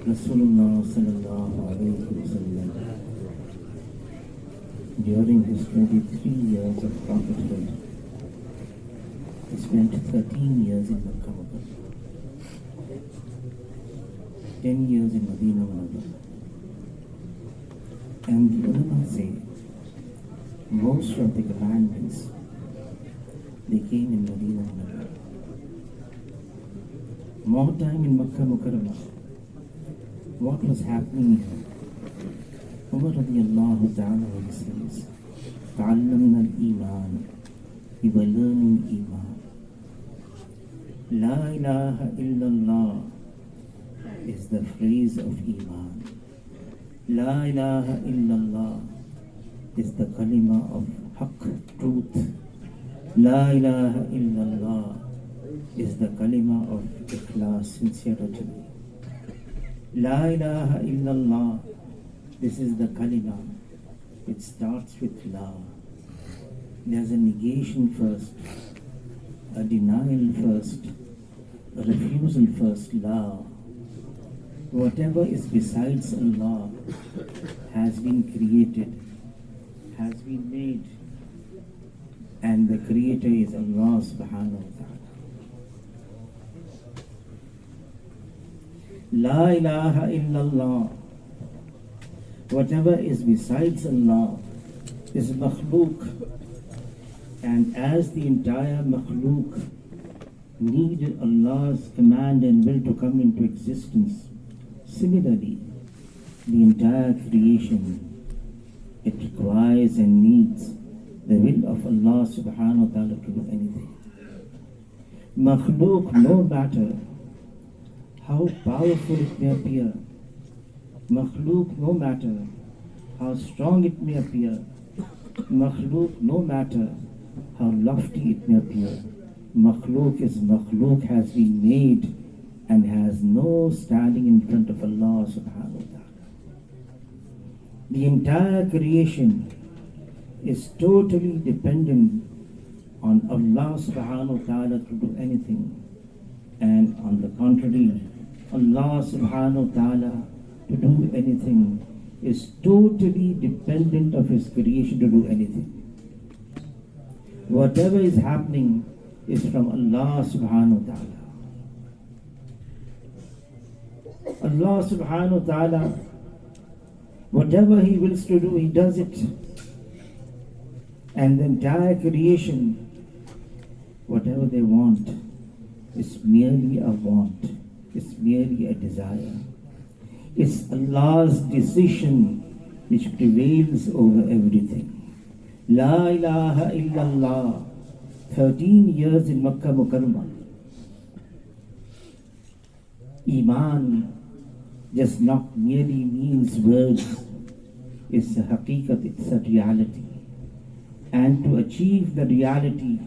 Rasulullah sallallahu alayhi wa sallam, during his 23 years of prophethood, he spent 13 years in Makkah, 10 years in Medina, and the ulama say most of the commandments they came in Medina. More time in Makkah Mukarramah. What was happening here? Umar radiyallahu ta'ala says, "Ta'allamna al-iman." We were learning iman. La ilaha illallah is the phrase of iman. La ilaha illallah is the kalima of haqq, truth. La ilaha illallah is the kalima of ikhlas, sincerity. La ilaha illallah, this is the kalima. It starts with la. There's a negation first, a denial first, a refusal first, la. Whatever is besides Allah has been created, has been made, and the creator is Allah subhanahu wa ta'ala. La ilaha illallah. Whatever is besides Allah is makhluk, and as the entire makhluk needed Allah's command and will to come into existence, similarly, the entire creation, it requires and needs the will of Allah subhanahu wa ta'ala to do anything. Makhluk, no matter how powerful it may appear, makhluk, no matter how strong it may appear, makhluk, no matter how lofty it may appear, makhluk is makhluk, has been made and has no standing in front of Allah subhanahu wa ta'ala. The entire creation is totally dependent on Allah subhanahu wa ta'ala to do anything, and on the contrary, Allah subhanahu wa ta'ala to do anything is totally dependent of His creation to do anything. Whatever is happening is from Allah subhanahu wa ta'ala. Allah subhanahu wa ta'ala, whatever He wills to do, He does it. And the entire creation, whatever they want, is merely a want. It's merely a desire. It's Allah's decision which prevails over everything. La ilaha illallah. 13 years in Makkah Mukarramah. Iman just not merely means words. It's a haqiqat, it's a reality. And to achieve the reality,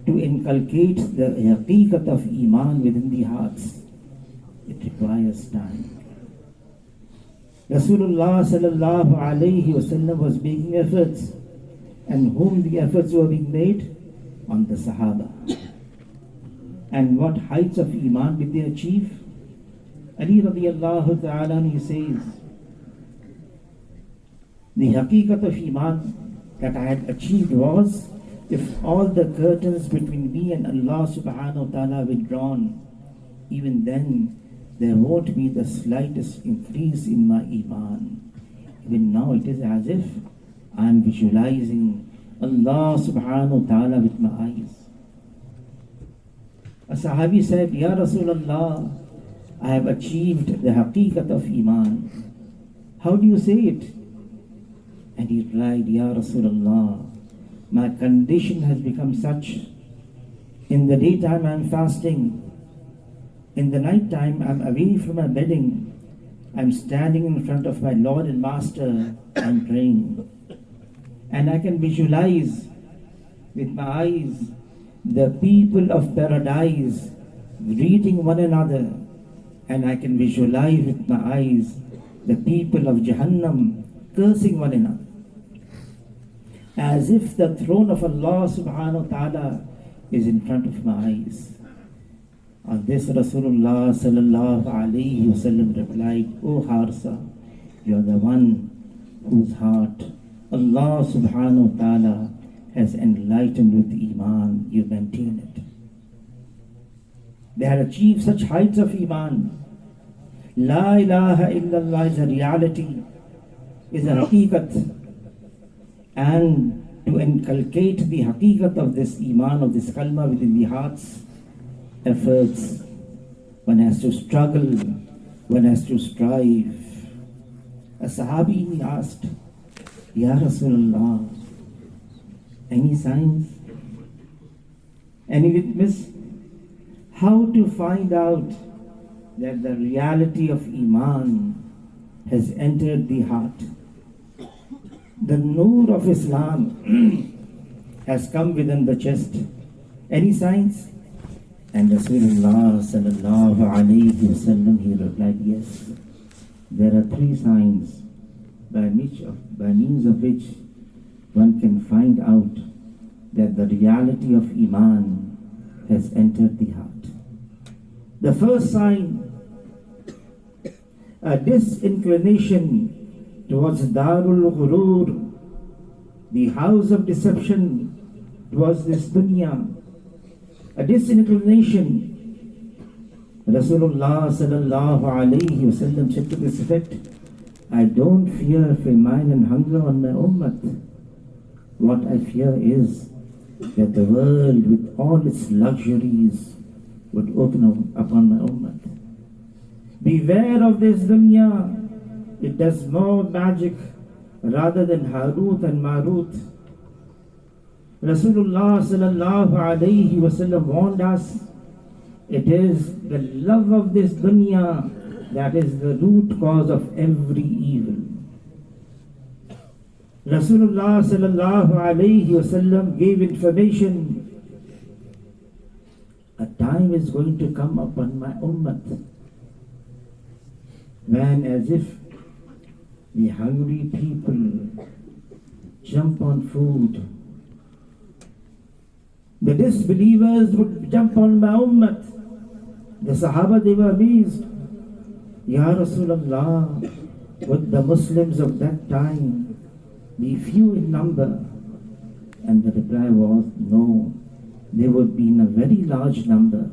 to inculcate the haqiqat of Iman within the hearts, it requires time. Rasulullah sallallahu alayhi wa sallam was making efforts, and whom the efforts were being made? On the Sahaba. And what heights of Iman did they achieve? Ali radiyallahu ta'ala, he says, the haqiqat of Iman that I had achieved was, if all the curtains between me and Allah subhanahu wa ta'ala were drawn, even then there won't be the slightest increase in my Iman. Even now it is as if I am visualizing Allah subhanahu wa ta'ala with my eyes. A Sahabi said, Ya Rasulullah, I have achieved the haqiqat of Iman. How do you say it? And he replied, Ya Rasulullah, my condition has become such. In the daytime I am fasting. In the night time I am away from my bedding. I am standing in front of my Lord and Master and praying. And I can visualize with my eyes the people of paradise greeting one another, and I can visualize with my eyes the people of Jahannam cursing one another. As if the throne of Allah subhanahu wa ta'ala is in front of my eyes. On this Rasulullah sallallahu alayhi wasallam replied, O Harsa, you are the one whose heart Allah subhanahu wa ta'ala has enlightened with Iman, you maintain it. They had achieved such heights of Iman. La ilaha illallah is a reality, is a haqiqat. And to inculcate the haqiqat of this Iman, of this kalma within the hearts, efforts, one has to struggle, one has to strive. A Sahabi asked, Ya Rasulullah, any signs? Any witness? How to find out that the reality of Iman has entered the heart? The Noor of Islam has come within the chest. Any signs? And Rasulullah sallallahu alayhi wasallam, he replied, yes. There are 3 signs by means of which one can find out that the reality of Iman has entered the heart. The first sign, a disinclination towards Darul Ghurur, the house of deception, towards this dunya. A disinclination. Rasulullah sallallahu alayhi wasallam said to this effect, I don't fear famine and hunger on my ummah. What I fear is that the world with all its luxuries would open upon my ummah. Beware of this dunya. It does more magic rather than Harut and Marut. Rasulullah sallallahu alayhi wasallam warned us, it is the love of this dunya that is the root cause of every evil. Rasulullah sallallahu alayhi wasallam gave information. A time is going to come upon my ummah when, as if the hungry people jump on food, the disbelievers would jump on my ummah. The Sahaba, they were amazed. Ya Rasulullah, would the Muslims of that time be few in number? And the reply was, no, they would be in a very large number.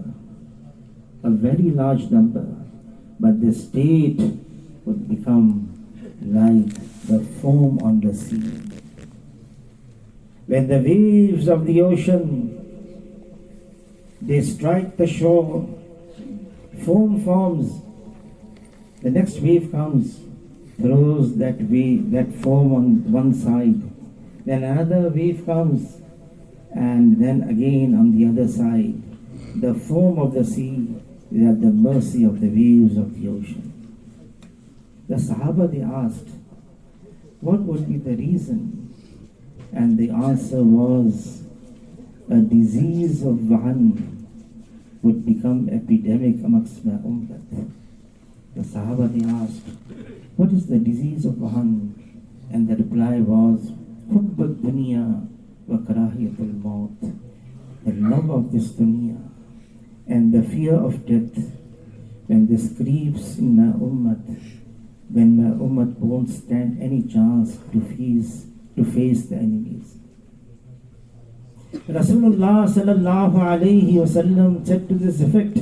A very large number. But the state would become like the foam on the sea. When the waves of the ocean, they strike the shore, foam forms, the next wave comes, throws that foam on one side, then another wave comes, and then again on the other side. The foam of the sea is at the mercy of the waves of the ocean. The Sahaba, they asked, what would be the reason? And the answer was, a disease of Byan would become epidemic amongst my ummah. The Sahaba, they asked, what is the disease of Byan? And the reply was, Hubb ad-dunya wa karahiyatul maut. The love of this dunya and the fear of death. When this creeps in my ummah, when my ummah won't stand any chance to face the enemies. Rasulullah sallallahu alayhi wasallam said to this effect,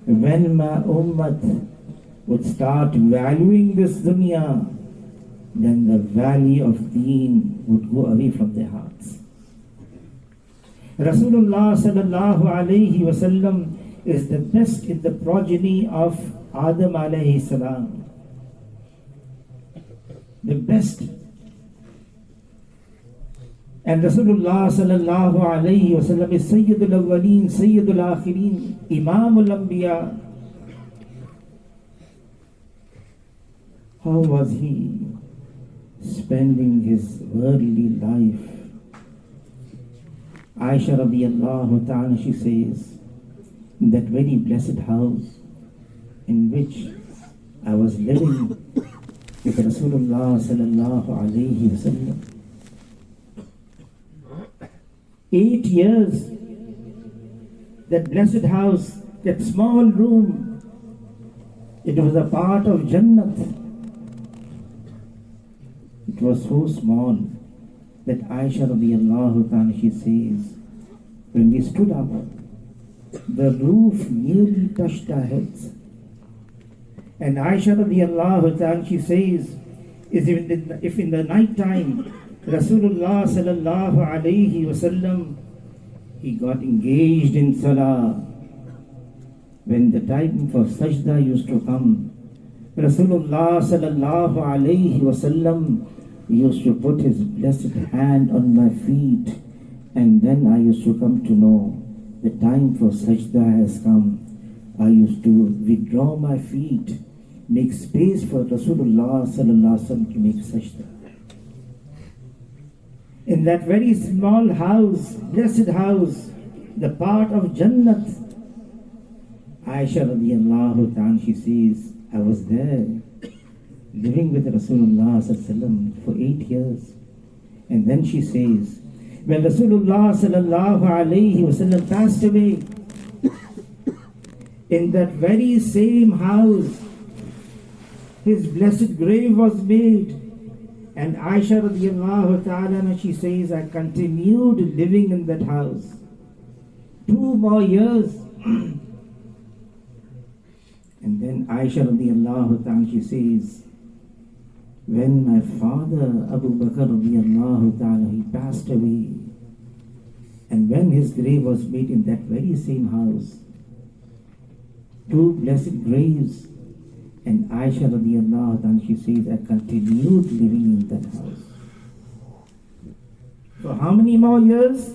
when my ummah would start valuing this dunya, then the value of deen would go away from their hearts. Rasulullah sallallahu alayhi wasallam is the best in the progeny of Adam alayhi salam. The best. And Rasulullah sallallahu alayhi wasallam is Sayyidul Awwaleen, Sayyidul Akhirin, Imamul Anbiya. How was he spending his worldly life? Aisha radiyallahu ta'ala, she says, in that very blessed house in which I was living with Rasulullah sallallahu alayhi wasallam, 8 years, that blessed house that small room, it was a part of Jannat. It was so small that Aisha radiallahu ta'ala, she says, when we stood up, the roof nearly touched our heads. And Aisha radiallahu ta'ala, she says, if in the night time, Rasulullah sallallahu alayhi wasallam, he got engaged in salah. When the time for sajda used to come, Rasulullah sallallahu alayhi wasallam used to put his blessed hand on my feet, and then I used to come to know the time for sajda has come. I used to withdraw my feet, make space for Rasulullah sallallahu alaihi wasallam to make sajda. In that very small house, blessed house, the part of Jannat, Aisha radiallahu ta'ala, she says, I was there living with Rasulullah sallallahu alaihi wasallam for 8 years. And then she says, when Rasulullah sallallahu alaihi wasallam passed away, in that very same house, his blessed grave was made. And Aisha radiallahu ta'ala, she says, I continued living in that house 2 more years. And then Aisha radiallahu ta'ala, she says, when my father Abu Bakr radiallahu ta'ala, he passed away, and when his grave was made in that very same house, 2 blessed graves, and Aisha radiallahu ta'ala, she says, I continued living in that house. For how many more years?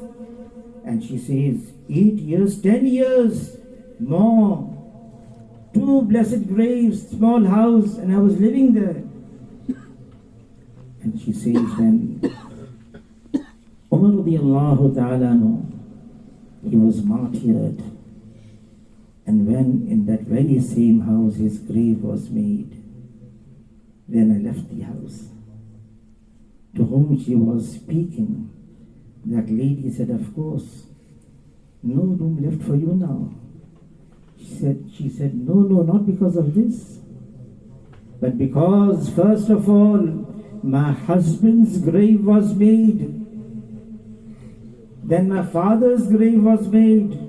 And she says, 8 years, 10 years more. 2 blessed graves, small house, and I was living there. And she says, then Umar radiallahu ta'ala, he was martyred. And when in that very same house his grave was made, then I left the house. To whom she was speaking, that lady said, of course, no room left for you now. She said, no, not because of this, but because first of all, my husband's grave was made, then my father's grave was made,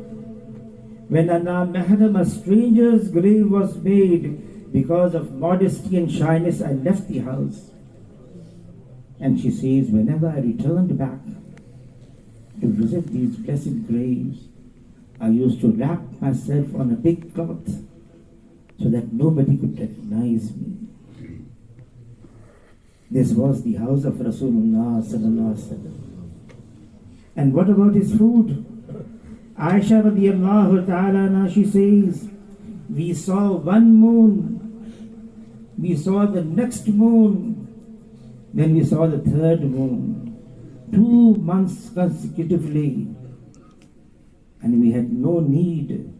when a mahram, a stranger's grave was made, because of modesty and shyness, I left the house. And she says, whenever I returned back to visit these blessed graves, I used to wrap myself on a big cloth so that nobody could recognize me. This was the house of Rasulullah sallallahu alaihi wasallam. And what about his food? Aisha radiallahu ta'ala, she says, we saw one moon, we saw the next moon, then we saw the third moon, 2 months consecutively, and we had no need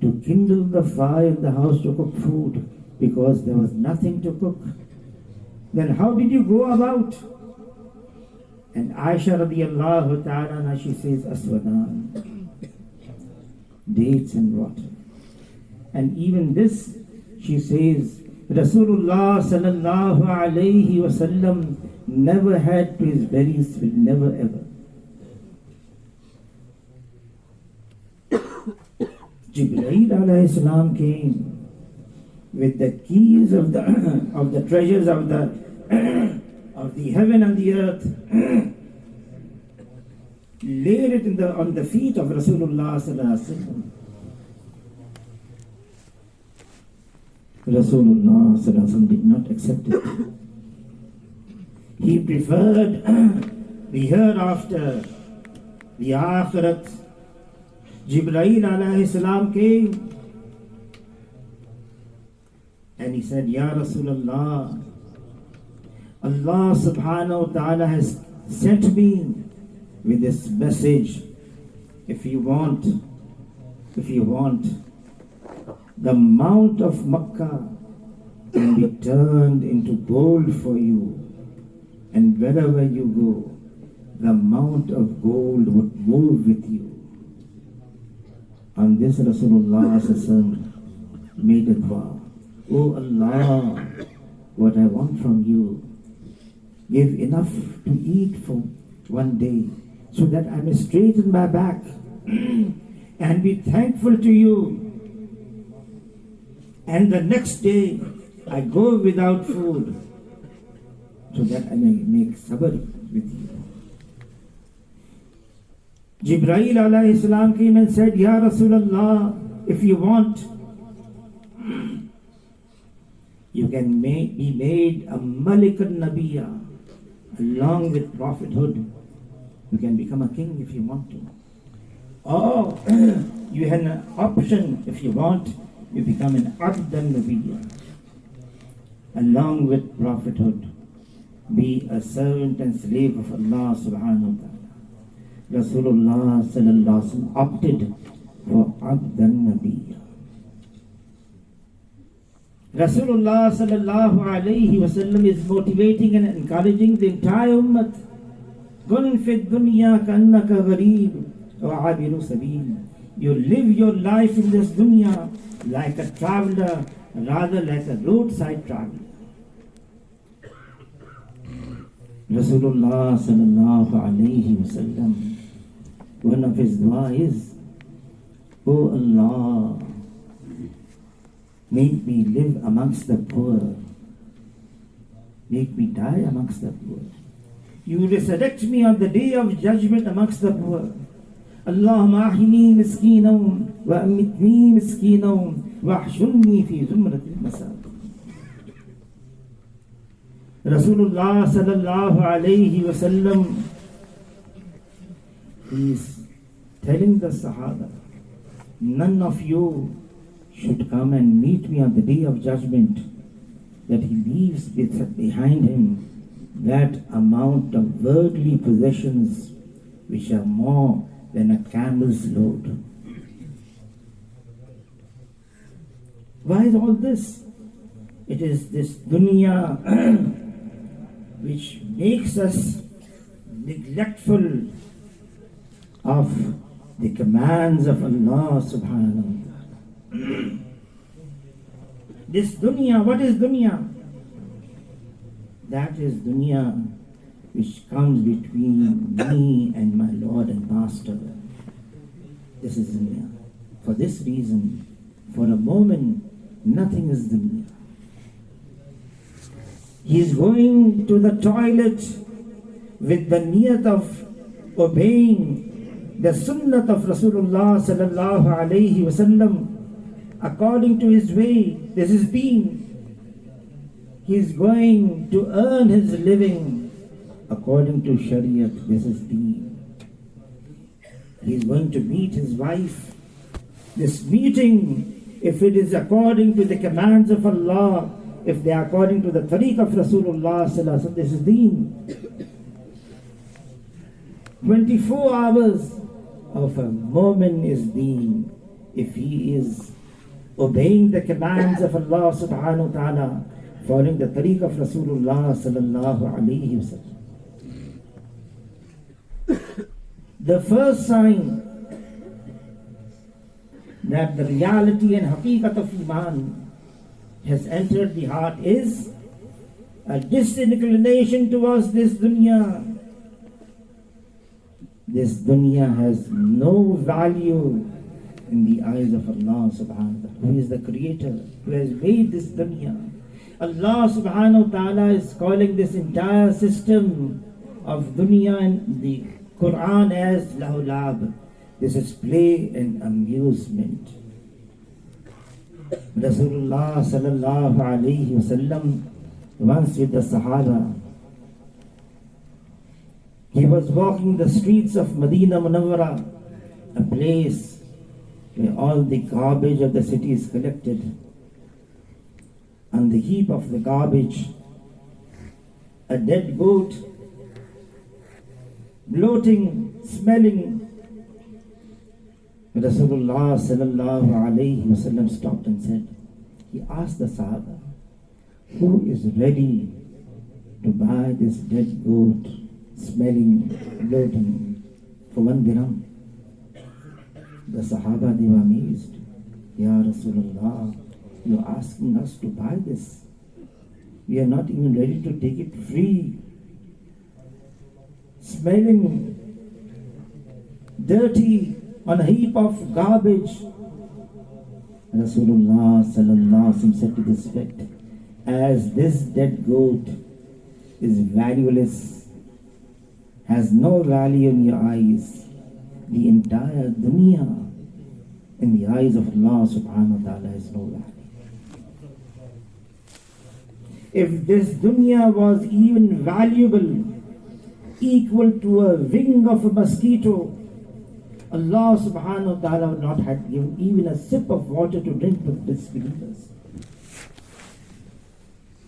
to kindle the fire in the house to cook food because there was nothing to cook. Then how did you go about? And Aisha radiallahu ta'ala, she says, aswadan, dates and water. And even this, she says, Rasulullah sallallahu alayhi wasallam never had to his berries, will never ever. Jibreel alayhi salam came with the keys of the treasures of the heaven and the earth, laid it on the feet of Rasulullah sallallahu alaihi wasallam. Rasulullah sallallahu alaihi wasallam did not accept it. He preferred the hereafter, the akhirat. Jibreel alayhi salam came and he said, Ya Rasulullah, Allah subhanahu wa ta'ala has sent me with this message. If you want the mount of Makkah can be turned into gold for you, and wherever you go, the mount of gold would move with you. On this Rasulullah made a dua. Oh Allah, what I want from you, give enough to eat for one day so that I may straighten my back and be thankful to you. And the next day I go without food so that I may make sabr with you. Jibreel alayhi salam came and said, Ya Rasulullah, if you want, you can be made a Malik al-Nabiya along with prophethood. You can become a king if you want to. Or you have an option, if you want, you become an Abd al-Nabiya along with prophethood. Be a servant and slave of Allah subhanahu wa ta'ala. Rasulullah sallallahu alaihi wasallam opted for Abd al-Nabiya. Rasulullah sallallahu alayhi wasallam is motivating and encouraging the entire ummah. Kun fi dunya kannaka gharib wa abiru sabil. You live your life in this dunya like a traveler, rather like a roadside traveler. Rasulullah sallallahu alayhi wasallam, one of his dua is, Oh Allah, make me live amongst the poor. Make me die amongst the poor. You resurrect me on the day of judgment amongst the poor. Allahumma ahini miskinam wa amitni miskinam wa ahshurni fi zumratil masakin. Rasulullah sallallahu alayhi wasallam is telling the Sahaba, none of you should come and meet me on the day of judgment that he leaves behind him that amount of worldly possessions which are more than a camel's load. Why is all this? It is this dunya which makes us neglectful of the commands of Allah subhanahu wa ta'ala. This dunya, what is dunya? That is dunya which comes between me and my Lord and Master. This is dunya. For this reason, for a moment, nothing is dunya. He is going to the toilet with the niyat of obeying the sunnah of Rasulullah sallallahu alayhi wasallam according to his way. This is deen. He is going to earn his living according to Shariat. This is deen. He is going to meet his wife. This meeting, if it is according to the commands of Allah, if they are according to the tariq of Rasulullah sallallahu alaihi wasallam, this is deen. 24 hours of a moment is deen. If he is obeying the commands of Allah subhanahu wa ta'ala, following the tariq of Rasulullah sallallahu alaihi wasallam. The first sign that the reality and haqiqat of Iman has entered the heart is a disinclination towards this dunya. This dunya has no value in the eyes of Allah subhanahu wa ta'ala, who is the creator, who has made this dunya. Allah subhanahu wa ta'ala is calling this entire system of dunya in the Quran as lahulab. This is play and amusement. Rasulullah sallallahu alayhi wasallam once with the Sahaba, he was walking the streets of Medina Munawwara, a place where all the garbage of the city is collected. On the heap of the garbage, a dead goat, bloating, smelling. Rasulullah sallallahu alayhi wasallam stopped and said, he asked the Sahaba, who is ready to buy this dead goat, smelling, bloating, for 1 dirham? The Sahaba, they were amazed. Ya Rasulullah, you're asking us to buy this. We are not even ready to take it free. Smelling dirty on a heap of garbage. Rasulullah sallallahu alaihi wasallam said to this effect, as this dead goat is valueless, has no value in your eyes, the entire dunya in the eyes of Allah subhanahu wa ta'ala has no value. If this dunya was even valuable, equal to a wing of a mosquito, Allah subhanahu wa ta'ala would not have given even a sip of water to drink to disbelievers.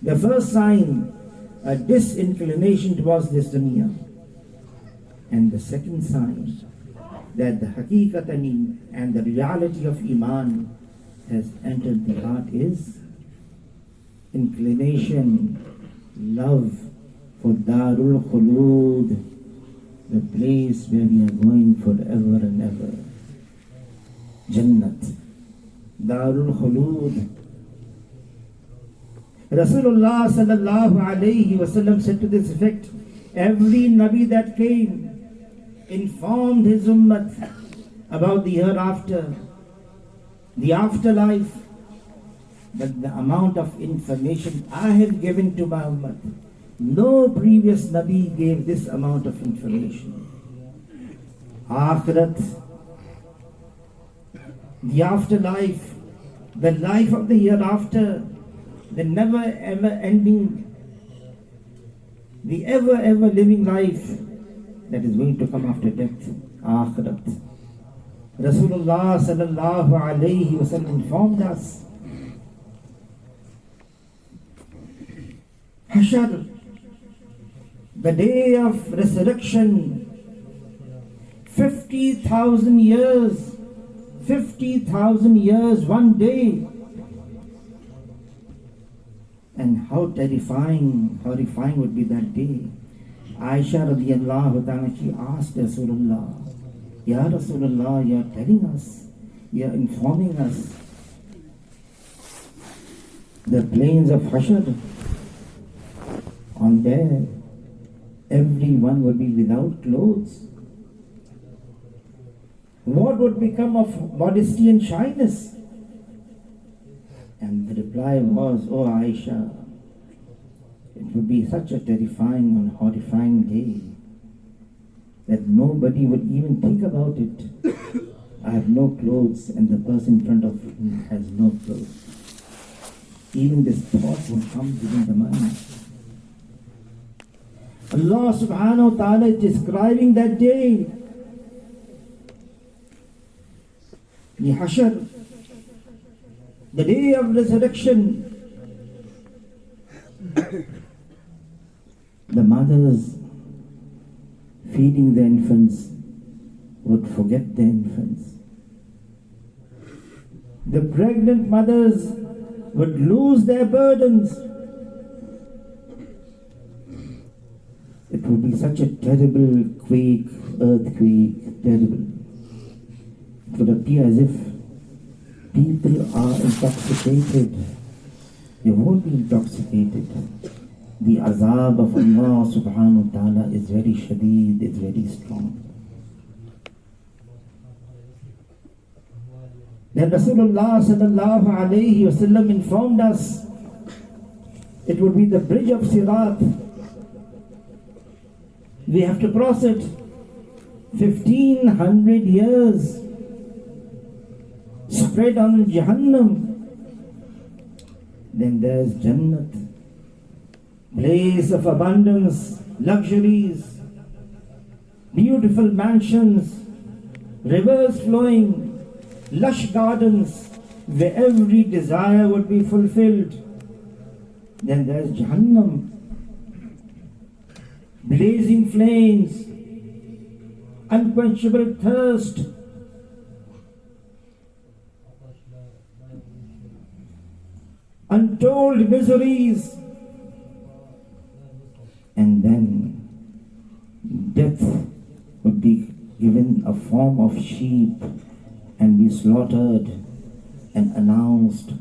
The first sign, a disinclination towards this dunya. And the second sign, that the haqiqatan and the reality of Iman has entered the heart is inclination, love for Darul Khulud, the place where we are going forever and ever. Jannat, Darul Khulud. Rasulullah sallallahu alayhi wasallam said to this effect, every Nabi that came informed his ummah about the hereafter, the afterlife, but the amount of information I have given to my ummah, no previous Nabi gave this amount of information. Akhirat, the afterlife, the life of the hereafter, the never ever ending, the ever living life that is going to come after death, Akhirat. Rasulullah sallallahu alayhi wasallam informed us. Hashar, the day of resurrection, 50,000 years, 50,000 years, one day. And how terrifying, horrifying would be that day. Aisha radiyallahu ta'ala, she asked Rasulullah, Ya Rasulullah, you are telling us, you are informing us. The plains of Hashar, on there, everyone would be without clothes. What would become of modesty and shyness? And the reply was, oh Aisha, it would be such a terrifying and horrifying day that nobody would even think about it. I have no clothes and the person in front of me has no clothes. Even this thought would come within the mind. Allah subhanahu wa ta'ala is describing that day. The Hashar, the day of resurrection. The mothers feeding their infants would forget their infants. The pregnant mothers would lose their burdens. It would be such a terrible quake, earthquake, terrible. It would appear as if people are intoxicated. They won't be intoxicated. The azab of Allah subhanahu wa ta'ala is very shadeed, is very strong. Then Rasulullah sallallahu alayhi wasallam informed us it would be the bridge of Sirat. We have to cross it. 1500 years spread on Jahannam. Then there's Jannat, place of abundance, luxuries, beautiful mansions, rivers flowing, lush gardens, where every desire would be fulfilled. Then there's Jahannam, blazing flames, unquenchable thirst, untold miseries, and then death would be given a form of sheep be slaughtered and announced,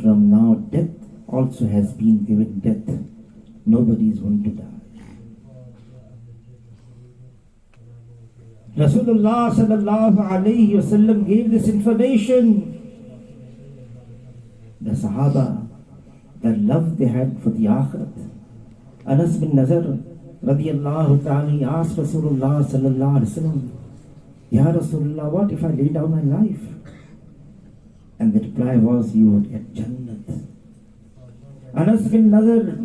from now death also has been given death. Nobody is going to die. Rasulullah sallallahu alayhi wasallam gave this information. The Sahaba, the love they had for the Akhirat. Anas bin Nazar radiyallahu ta'ala, he asked Rasulullah sallallahu alayhi wasallam, Ya Rasulullah, what if I lay down my life? And the reply was, you would get Jannat. Anas bin Nazar,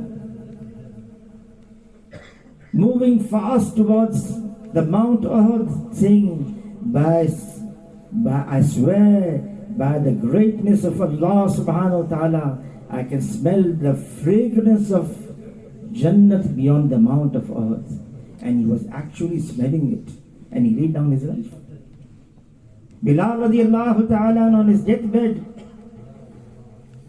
moving fast towards the Mount Uhud, saying, I swear by the greatness of Allah subhanahu wa ta'ala, I can smell the fragrance of Jannat beyond the Mount of Uhud. And he was actually smelling it. And he laid down his life. Bilal radiallahu ta'ala on his deathbed,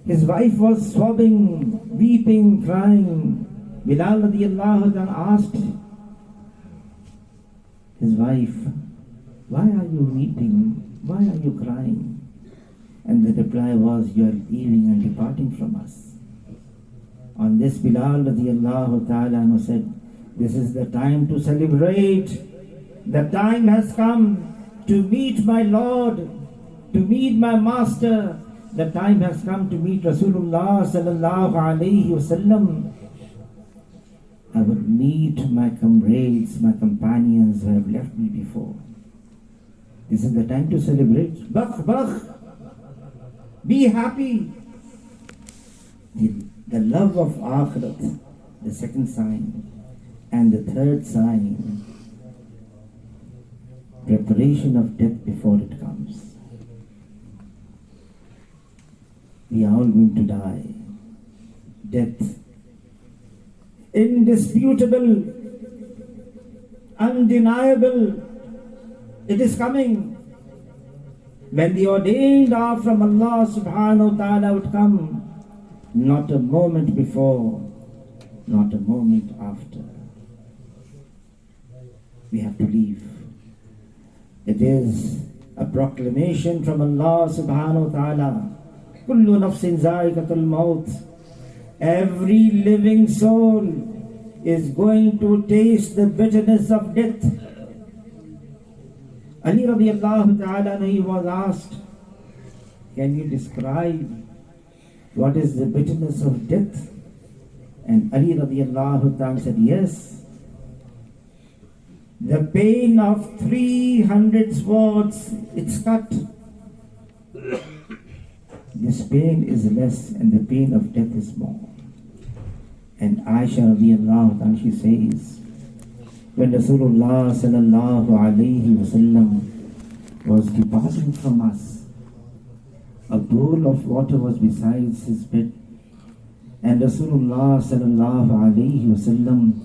his wife was sobbing, weeping, crying. Bilal radiallahu ta'ala asked his wife, why are you weeping? Why are you crying? And the reply was, you are leaving and departing from us. On this, Bilal radiallahu ta'ala said, this is the time to celebrate. The time has come to meet my Lord, to meet my Master. The time has come to meet Rasulullah sallallahu alayhi wasallam. I would meet my comrades, my companions who have left me before. This is the time to celebrate. Bakh, be happy. The love of Akhirat, the second sign. And the third sign, preparation of death before it comes. We are all going to die. Death. Indisputable, undeniable, it is coming. When the ordained are from Allah subhanahu wa ta'ala would come, not a moment before, not a moment after. We have to leave. It is a proclamation from Allah subhanahu wa ta'ala. Kullu nafsin za'iqatul maut. Every living soul is going to taste the bitterness of death. Ali radiallahu ta'ala, he was asked, can you describe what is the bitterness of death? And Ali radiallahu ta'ala said, yes. The pain of 300 swords, it's cut. This pain is less and the pain of death is more. And Aisha radiallahu ta'ala, she says, when Rasulullah sallallahu alayhi wasallam was departing from us, a bowl of water was beside his bed, and Rasulullah sallallahu alayhi wasallam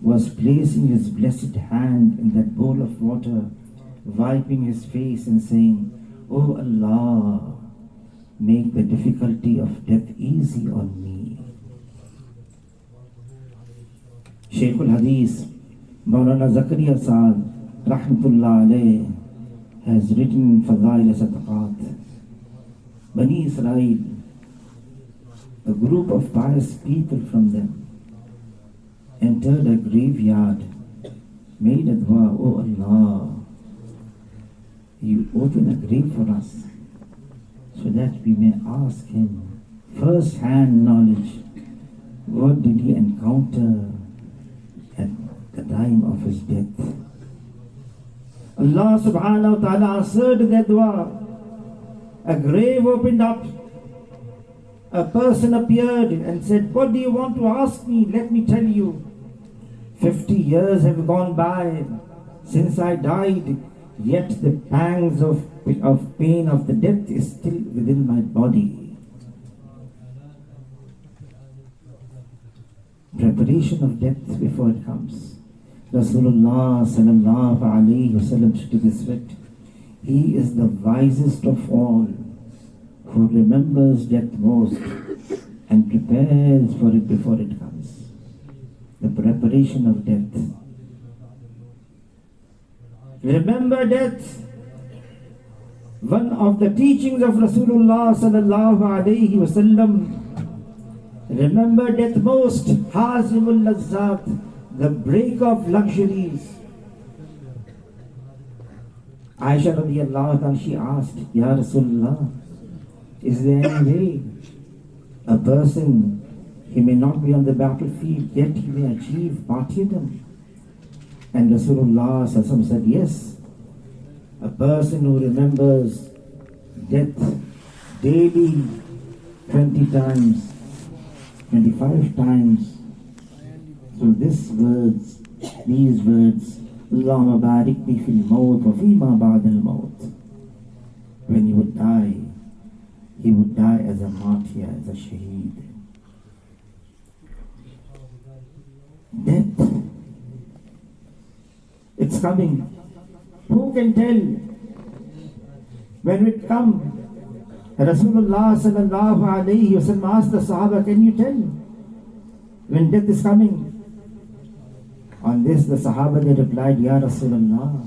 was placing his blessed hand in that bowl of water, wiping his face and saying, "Oh Allah, make the difficulty of death easy on me." Shaykh al-Hadith, Maulana Zakaria Saad, Rahmatullah alayh, has written in Fadail Sadaqat, Bani Israel, a group of pious people from them, entered a graveyard, made a dua, "Oh Allah, you open a grave for us, so that we may ask him first-hand knowledge. What did he encounter at the time of his death?" Allah subhanahu wa ta'ala answered that dua. A grave opened up. A person appeared and said, "What do you want to ask me? Let me tell you. 50 years have gone by since I died, yet the pangs of pain of the death is still within my body." Preparation of death before it comes. Rasulullah sallallahu alayhi wasallam to this effect, he is the wisest of all, who remembers death most and prepares for it before it comes. The preparation of death. Remember death. One of the teachings of Rasulullah sallallahu alayhi wasallam, remember death most, hazimul lazzat, the break of luxuries. Aisha radiyallahu anha, she asked, Ya Rasulullah, is there any way a person, he may not be on the battlefield, yet he may achieve martyrdom? And Rasulullah sallallahu alaihi wasallam said, yes. A person who remembers death daily 20 times, 25 times, through these words, Allahumma barik bi fil maut wa fi ma ba'd al maut. When he would die as a martyr, as a shaheed. Death, it's coming. Who can tell when it comes? Rasulullah sallallahu alayhi wa sallam asked the Sahaba, can you tell when death is coming? On this the Sahaba, they replied, Ya Rasulullah,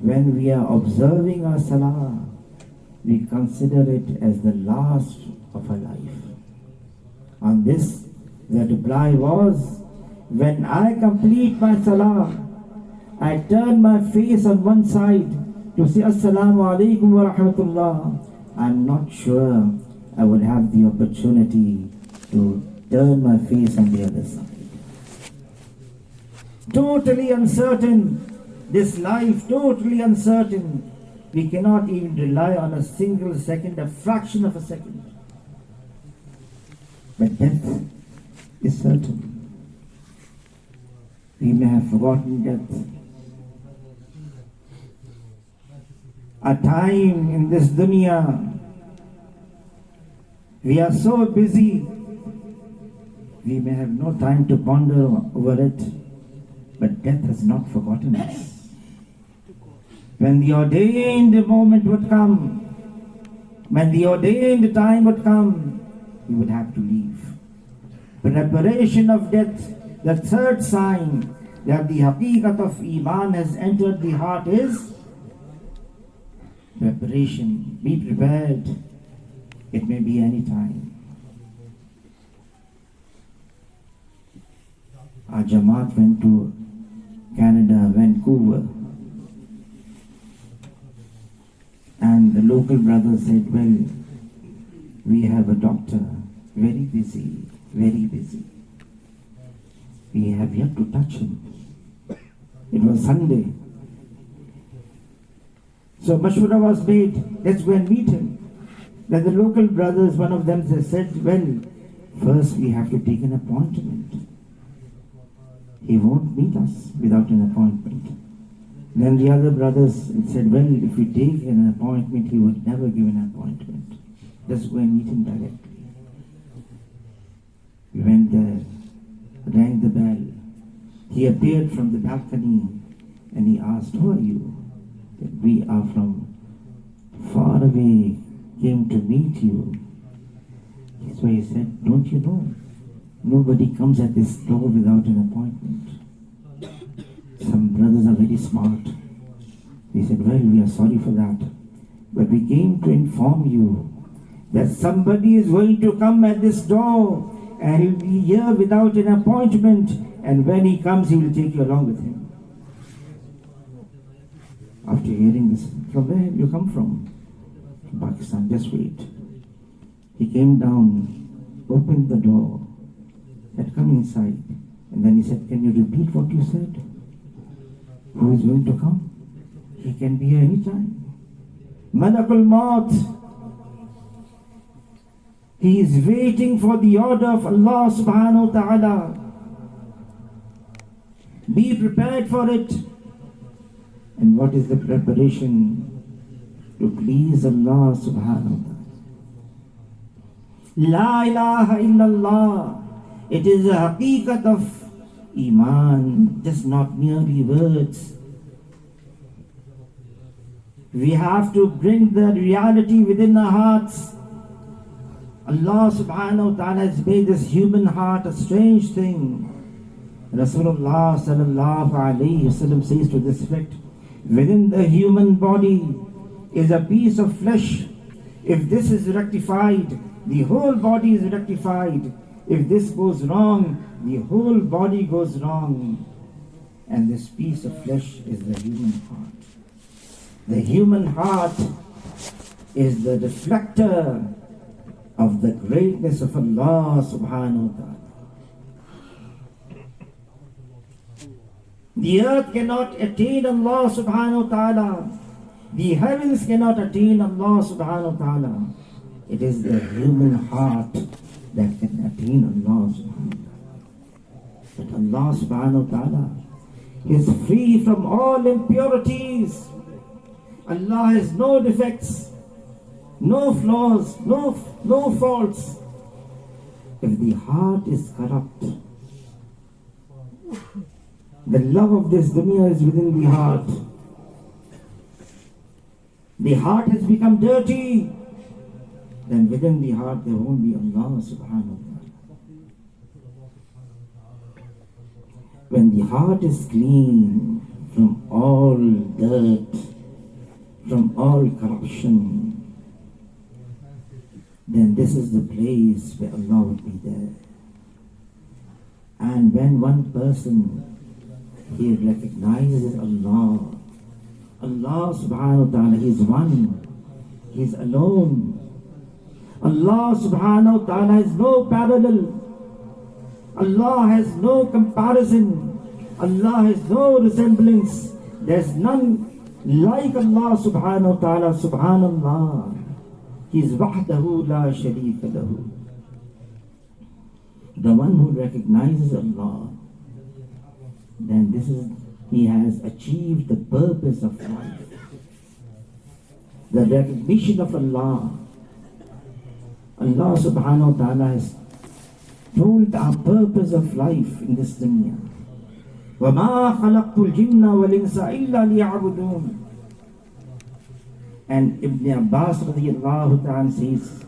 when we are observing our salah, we consider it as the last of our life. On this the reply was, when I complete my salah, I turn my face on one side to say Assalamu alaikum wa rahmatullah. I'm not sure I will have the opportunity to turn my face on the other side. Totally uncertain, this life, totally uncertain. We cannot even rely on a single second, a fraction of a second. But death is certain. We may have forgotten death. A time in this dunya, we are so busy, we may have no time to ponder over it, but death has not forgotten us. When the ordained moment would come, when the ordained time would come, we would have to leave. Preparation of death, the third sign that the haqiqat of Iman has entered the heart is preparation. Be prepared. It may be any time. Our Jamaat went to Canada, Vancouver, and the local brother said, well, we have a doctor, very busy, very busy. We have yet to touch him. It was Sunday. So mashwara was made, let's go and meet him. Then the local brothers, one of them said, well, first we have to take an appointment. He won't meet us without an appointment. Then the other brothers said, well, if we take an appointment, he would never give an appointment. Let's go and meet him directly. We went there, rang the bell. He appeared from the balcony and he asked, who are you? We are from far away, came to meet you. So he said, don't you know? Nobody comes at this door without an appointment. Some brothers are very smart. They said, well, we are sorry for that. But we came to inform you that somebody is going to come at this door and he will be here without an appointment. And when he comes, he will take you along with him. After hearing this, from where have you come from? From Pakistan, just wait. He came down, opened the door, said, come inside. And then he said, can you repeat what you said? Who is going to come? He can be here any time. Malakul Maut. He is waiting for the order of Allah subhanahu wa ta'ala. Be prepared for it. And what is the preparation? To please Allah subhanahu wa ta'ala. La ilaha illallah. It is a haqiqat of Iman, just not merely words. We have to bring the reality within our hearts. Allah subhanahu wa ta'ala has made this human heart a strange thing. Rasulullah sallallahu alayhi wa sallam says to this effect, within the human body is a piece of flesh. If this is rectified, the whole body is rectified. If this goes wrong, the whole body goes wrong. And this piece of flesh is the human heart. The human heart is the reflector of the greatness of Allah subhanahu wa ta'ala. The earth cannot attain Allah subhanahu wa ta'ala. The heavens cannot attain Allah subhanahu wa ta'ala. It is the human heart that can attain Allah subhanahu wa ta'ala. But Allah subhanahu wa ta'ala is free from all impurities. Allah has no defects, no flaws, no faults. If the heart is corrupt, the love of this dunya is within the heart. The heart has become dirty. Then within the heart there won't be Allah subhanahu wa ta'ala. When the heart is clean from all dirt, from all corruption, then this is the place where Allah would be there. And when one person, he recognizes Allah, Allah subhanahu wa ta'ala, He is one, He is alone. Allah subhanahu wa ta'ala has no parallel. Allah has no comparison. Allah has no resemblance. There's none like Allah subhanahu wa ta'ala. Subhanallah. He is wahdahu la sharika lahu. The one who recognizes Allah, then he has achieved the purpose of life. The recognition of Allah. Allah subhanahu wa ta'ala has told our purpose of life in this dunya. وَمَا خَلَقْتُ الْجِنَّ وَالْإِنسَ إِلَّا لِيَعْبُدُونَ. And Ibn Abbas radiyallahu ta'ala says,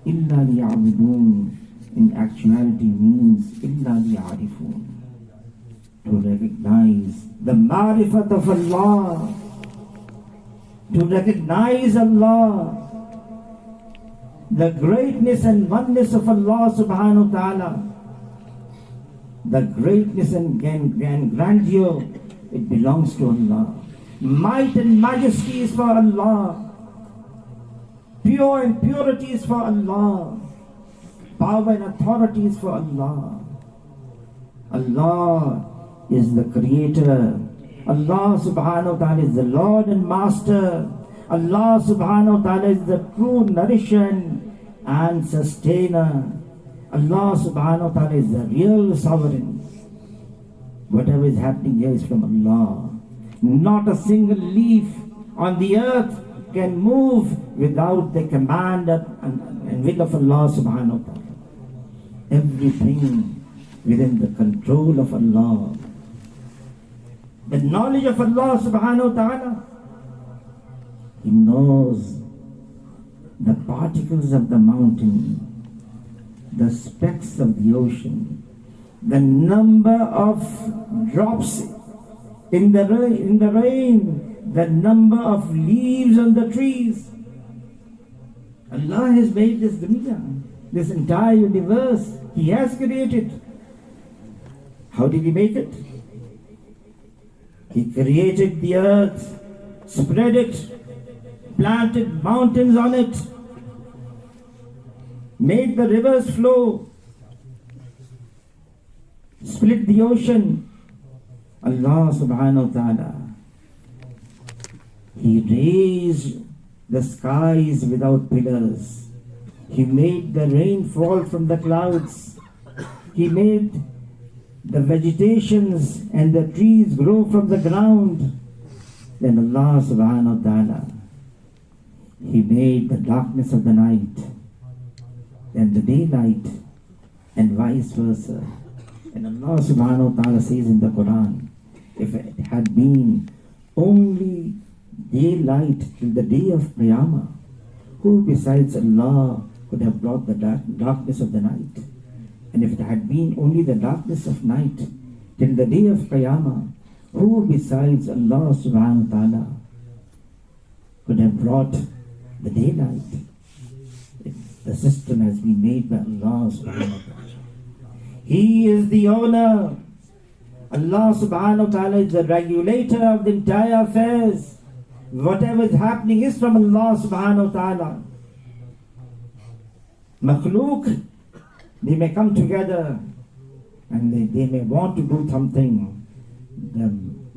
إِلَّا لِيَعْبُدُونَ in actuality means إِلَّا لِيَعْرِفُونَ, to recognize the ma'rifat of Allah, to recognize Allah, the greatness and oneness of Allah subhanahu wa ta'ala. The greatness and grandeur, it belongs to Allah. Might and majesty is for Allah. Pure and purity is for Allah. Power and authority is for Allah. Allah is the creator. Allah subhanahu wa ta'ala is the Lord and Master. Allah subhanahu wa ta'ala is the true nourisher and sustainer. Allah subhanahu wa ta'ala is the real sovereign. Whatever is happening here is from Allah. Not a single leaf on the earth can move without the command and will of Allah subhanahu wa ta'ala. Everything within the control of Allah. The knowledge of Allah subhanahu wa ta'ala. He knows the particles of the mountain, the specks of the ocean, the number of drops in the rain, the number of leaves on the trees. Allah has made this dunya, this entire universe. He has created. How did He make it? He created the earth, spread it, planted mountains on it, made the rivers flow, split the ocean. Allah subhanahu wa ta'ala, He raised the skies without pillars. He made the rain fall from the clouds. He made the vegetations and the trees grow from the ground. Then Allah subhanahu wa ta'ala, He made the darkness of the night and the daylight and vice versa. And Allah subhanahu wa ta'ala says in the Quran, if it had been only daylight till the day of Qiyamah, who besides Allah could have brought the darkness of the night? And if it had been only the darkness of night till the day of Qiyamah, who besides Allah subhanahu wa ta'ala could have brought the daylight. The system has been made by Allah subhanahu wa ta'ala. He is the owner. Allah subhanahu wa ta'ala is the regulator of the entire affairs. Whatever is happening is from Allah subhanahu wa ta'ala. Makhluk, they may come together and they may want to do something. The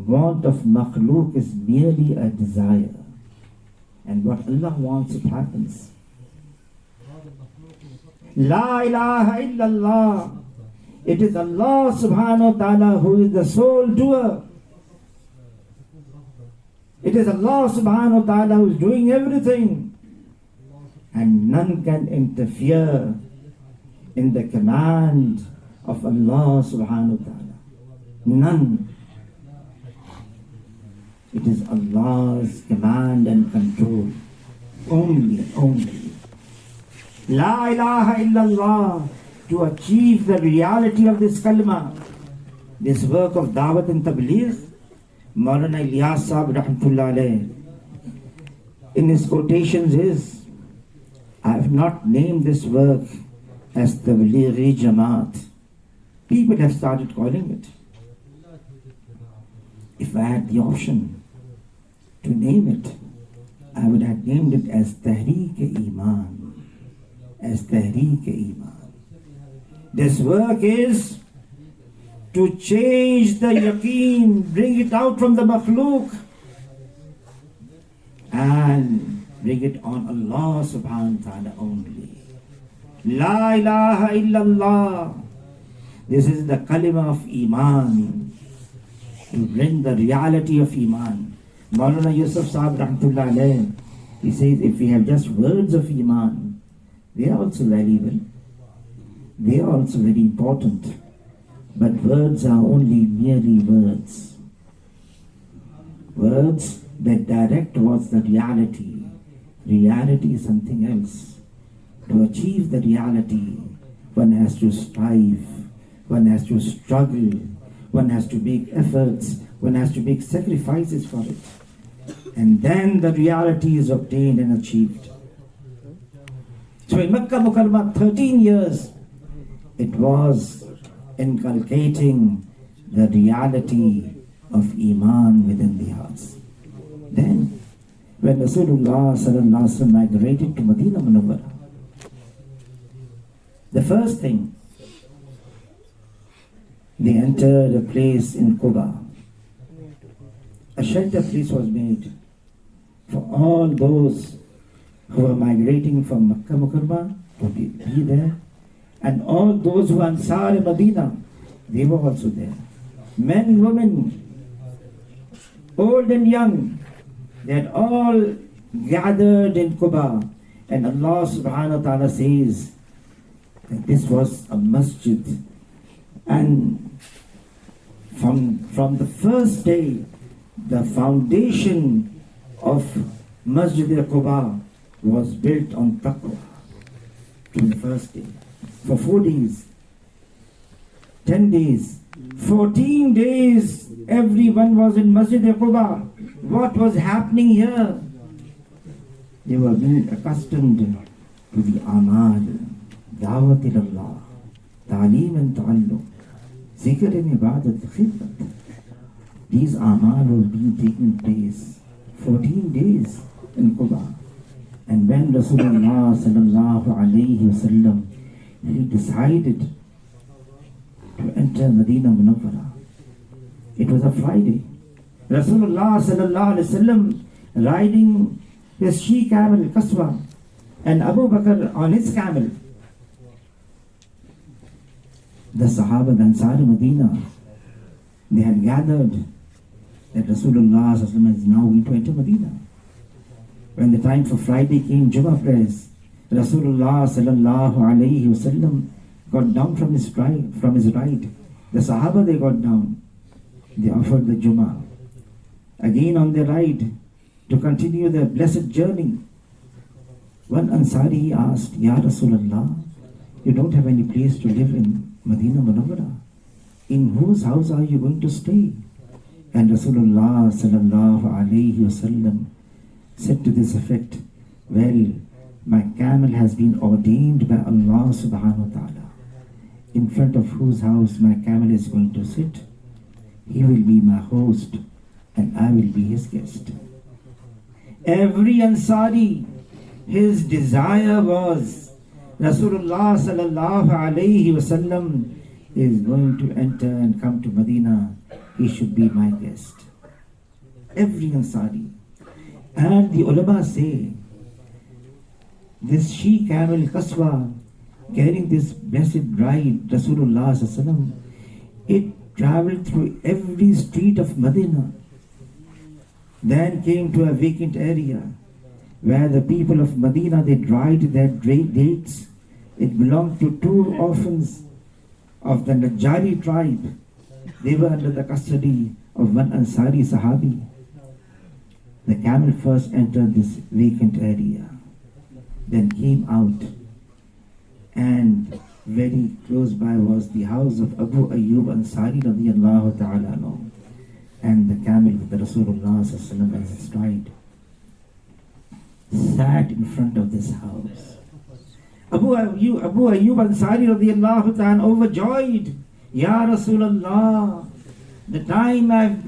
want of makhluk is merely a desire. And what Allah wants, it happens. La ilaha illallah. It is Allah subhanahu wa ta'ala who is the sole doer. It is Allah subhanahu wa ta'ala who is doing everything. And none can interfere in the command of Allah subhanahu wa ta'ala. None. It is Allah's command and control. Only. La ilaha illallah. To achieve the reality of this kalma, this work of Dawat and Tabligh, Muhammad Ilyas sahab rahmatullah alayh, in his quotations is, I have not named this work as Tablighi Jamaat. People have started calling it. If I had the option to name it, I would have named it as Tahreek-e-Iman. As Tahreek-e-Iman. This work is to change the yaqeen, bring it out from the makhluk and bring it on Allah subhanahu wa ta'ala only. La ilaha illallah. This is the kalima of Iman. To bring the reality of Iman. Maulana Yusuf Sahib rahmatullah alayh, he says if we have just words of Iman, they are also valuable. They are also very important. But words are only merely words. Words that direct towards the reality. Reality is something else. To achieve the reality, one has to strive, one has to struggle, one has to make efforts, one has to make sacrifices for it. And then the reality is obtained and achieved. So in Makkah Mukarramah, 13 years, it was inculcating the reality of Iman within the hearts. Then, when Rasulullah sallallahu alaihi wasallam migrated to Medina Munawwarah, the first thing, they entered a place in Quba. A shelter place was made for all those who were migrating from Makkah Mukarramah to be there. And all those who were Ansar in Medina, they were also there. Men, women, old and young, they had all gathered in Quba. And Allah subhanahu wa ta'ala says that this was a masjid. And from the first day, the foundation of Masjid al-Quba was built on taqwa. From the first day. For 4 days, 10 days, 14 days, everyone was in Masjid al-Quba. What was happening here? They were being accustomed to the amal, da'wat ilallah, ta'aleem and ta'alluq, zikr and ibadat, khidmat. These amal were being taken place 14 days in Quba. And when Rasulullah sallallahu alayhi wasallam, he decided to enter Medina Munawwarah. It was a Friday. Rasulullah sallallahu alayhi wasallam riding his she camel, Qaswa, and Abu Bakr on his camel. The Sahaba, the Ansar of Medina, they had gathered that Rasulullah sallallahu alayhi wasallam is now going to enter Medina. When the time for Friday came, Jummah prayers, Rasulullah sallallahu alayhi wasallam got down from his ride. The Sahaba, they got down. They offered the Jummah. Again on their ride to continue their blessed journey. One Ansari asked, Ya Rasulullah, you don't have any place to live in Medina Munawwarah. In whose house are you going to stay? And Rasulullah sallallahu alayhi wasallam said to this effect, well, my camel has been ordained by Allah subhanahu wa ta'ala, in front of whose house my camel is going to sit. He will be my host and I will be his guest. Every Ansari, his desire was Rasulullah sallallahu alayhi wasallam is going to enter and come to Medina. He should be my guest. Every Ansari. And the ulama say, this she camel Qaswa carrying this blessed bride Rasulullah sallallahu alayhi wasallam, it traveled through every street of Medina, then came to a vacant area where the people of Medina, they dried their dates. It belonged to two orphans of the Najjari tribe. They were under the custody of one Ansari Sahabi. The camel first entered this vacant area, then came out, and very close by was the house of Abu Ayyub Ansari radiyallahu ta'ala anhu, and the camel with the Rasulullah sallallahu alaihi wasallam as its bride sat in front of this house. Abu Ayyub Ansari radiyallahu ta'ala overjoyed, Ya Rasulullah, the time I've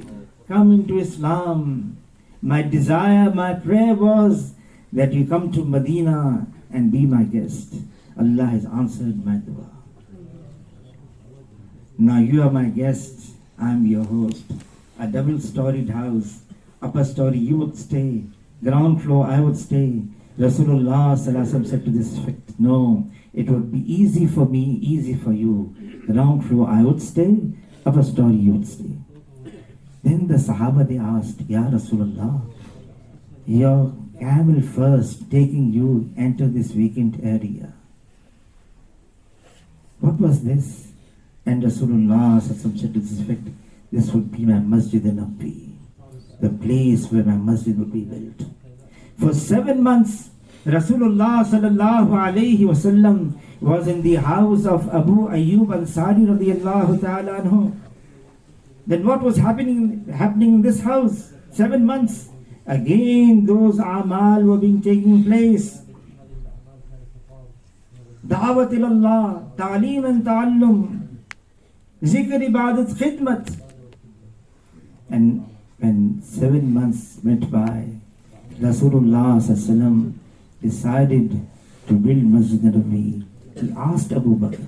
come into Islam, my desire, my prayer was that you come to Medina and be my guest. Allah has answered my dua. Now you are my guest, I am your host. A double-storied house, upper story you would stay, ground floor I would stay. Rasulullah sallallahu alaihi wasallam said to this effect, no, it would be easy for me, easy for you. Ground floor I would stay, upper story you would stay. Then the Sahaba, they asked, Ya Rasulullah, your camel first taking you enter this vacant area. What was this? And Rasulullah sallallahu alaihi wasallam said to this effect, this would be my Masjid al-Nabi, the place where my masjid would be built. For 7 months, Rasulullah sallallahu alayhi wasallam was in the house of Abu Ayyub Ansari radiyallahu ta'ala anhu. Then what was happening in this house? 7 months. Again, those amal were being taking place. Da'wat ilallah, ta'aleem and ta'allum, zikr, ibadat, khidmat. And when 7 months went by, Rasulullah sallallahu alaihi wasallam decided to build Masjid al-Nabi. He asked Abu Bakr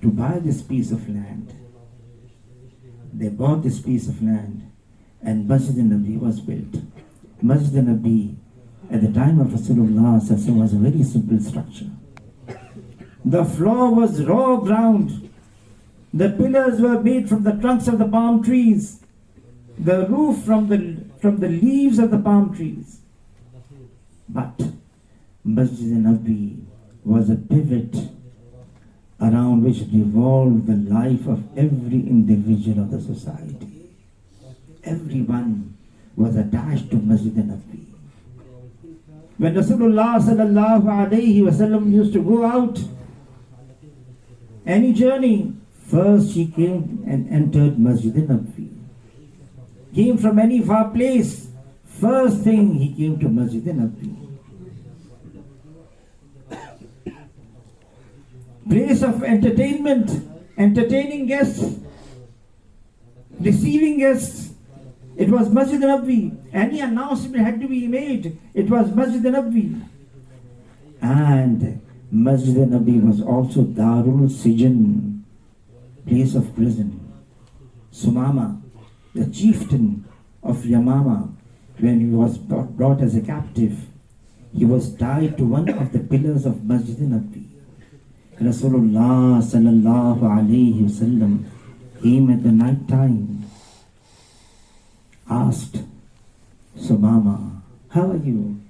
to buy this piece of land. They bought this piece of land and Masjid al-Nabi was built. Masjid al-Nabi at the time of Rasulullah sallallahu alaihi wasallam was a very simple structure. The floor was raw ground. The pillars were made from the trunks of the palm trees. The roof from the leaves of the palm trees. But Masjid al-Nabi was a pivot around which revolved the life of every individual of the society. Everyone was attached to Masjid al-Nabi. When Rasulullah sallallahu alayhi wasallam used to go out, any journey, first he came and entered Masjid al-Nabi. Came from any far place, first thing he came to Masjid al-Nabi. Place of entertainment, entertaining guests, receiving guests. It was Masjid al-Nabi. Any announcement had to be made. It was Masjid al-Nabi. And Masjid al-Nabi was also Darul Sijan, place of prison. Sumama, the chieftain of Yamama, when he was brought as a captive, he was tied to one of the pillars of Masjid al-Nabi. Rasulullah sallallahu alayhi wasallam came at the night time, asked Sumama, how are you?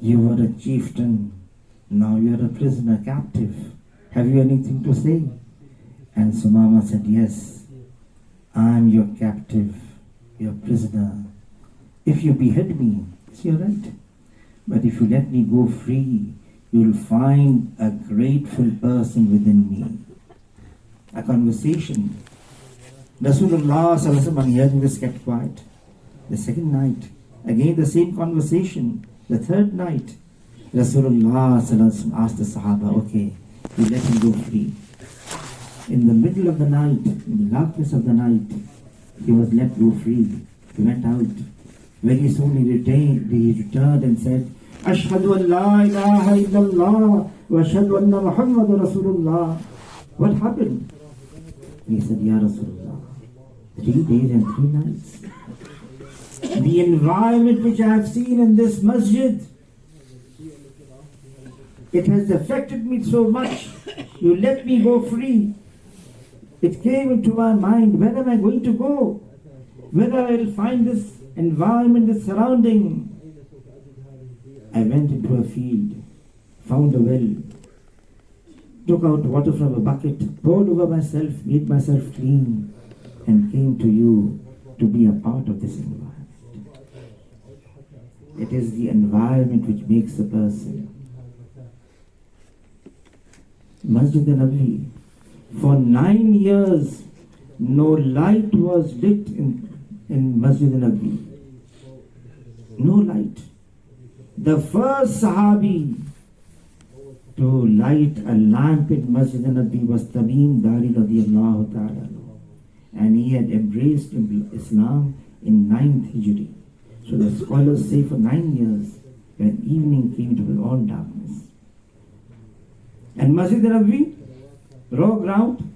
You were a chieftain, now you are a prisoner, captive. Have you anything to say? And Sumama said, yes, I am your captive, your prisoner. If you behead me, it's your right. But if you let me go free, you will find a grateful person within me. A conversation. Rasulullah sallallahu alaihi wasallam, hearing this, kept quiet. The second night, Again the same conversation. The third night, Rasulullah asked the Sahaba, okay, we let him go free. In the middle of the night, in the darkness of the night, he was let go free. He went out. Very soon he returned and said, Ashhadu an la ilaha illallah wa ashhadu anna Muhammadur Rasulullah. What happened? He said, Ya Rasulullah, 3 days and 3 nights. The environment which I have seen in this masjid, it has affected me so much. You let me go free. It came into my mind, where am I going to go? Where I will find this environment, this surrounding? I went into a field, found a well, took out water from a bucket, poured over myself, made myself clean, and came to you to be a part of this environment. It is the environment which makes a person. Masjid al-Nabi, for 9 years, no light was lit in Masjid al-Nabi. No light. The first Sahabi to light a lamp in Masjid al-Nabi was Tamim Dari radiyallahu ta'ala. And he had embraced Islam in 9th Hijri. So the scholars say for 9 years, when evening came, it was all darkness. And Masjid al-Nabi, raw ground,